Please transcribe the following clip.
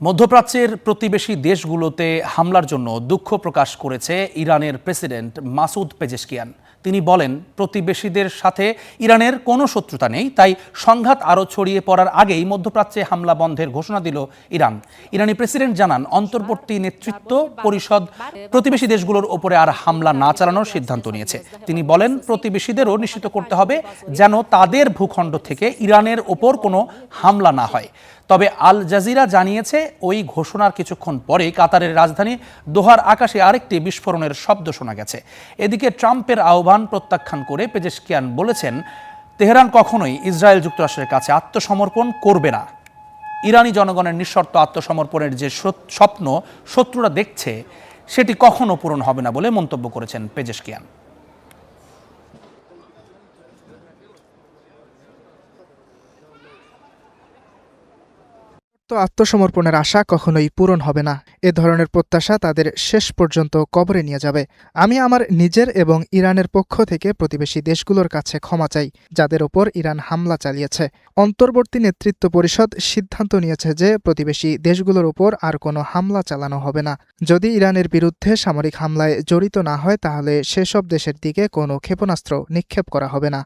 মধ্যপ্রাচ্যের প্রতিবেশী দেশগুলোতে হামলার জন্য দুঃখ প্রকাশ করেছে ইরানের প্রেসিডেন্ট মাসুদ পেজেশকিয়ান। তিনি বলেন, প্রতিবেশীদের সাথে ইরানের কোনো শত্রুতা নেই, তাই সংঘাত আরও ছড়িয়ে পড়ার আগেই মধ্যপ্রাচ্যে হামলা বন্ধের ঘোষণা দিল ইরান। ইরানি প্রেসিডেন্ট জানান, অন্তর্বর্তী নেতৃত্ব পরিষদ প্রতিবেশী দেশগুলোর ওপরে আর হামলা না চালানোর সিদ্ধান্ত নিয়েছে। তিনি বলেন, প্রতিবেশীদেরও নিশ্চিত করতে হবে যেন তাদের ভূখণ্ড থেকে ইরানের ওপর কোনো হামলা না হয়। তবে আল জাজিরা জানিয়েছে, ওই ঘোষণার কিছুক্ষণ পরে কাতারের রাজধানী দোহার আকাশে আরেকটি বিস্ফোরণের শব্দ শোনা গেছে। এদিকে ট্রাম্পের আহ্বান প্রত্যাখ্যান করে পেজেশকিয়ান বলেছেন, তেহরান কখনোই ইসরায়েল যুক্তরাষ্ট্রের কাছে আত্মসমর্পণ করবে না। ইরানি জনগণের নিঃশর্ত আত্মসমর্পণের যে স্বপ্ন শত্রুরা দেখছে, সেটি কখনো পূরণ হবে না বলে মন্তব্য করেছেন পেজেশকিয়ান। আত্মসমর্পণের আশা কখনোই পূরণ হবে না। এ ধরনের প্রত্যাশা তাদের শেষ পর্যন্ত কবরে নিয়ে যাবে। আমি আমার নিজের এবং ইরানের পক্ষ থেকে প্রতিবেশী দেশগুলোর কাছে ক্ষমা চাই, যাদের ওপর ইরান হামলা চালিয়েছে। অন্তর্বর্তী নেতৃত্ব পরিষদ সিদ্ধান্ত নিয়েছে যে প্রতিবেশী দেশগুলোর ওপর আর কোনো হামলা চালানো হবে না। যদি ইরানের বিরুদ্ধে সামরিক হামলায় জড়িত না হয়, তাহলে সেসব দেশের দিকে কোনো ক্ষেপণাস্ত্র নিক্ষেপ করা হবে না।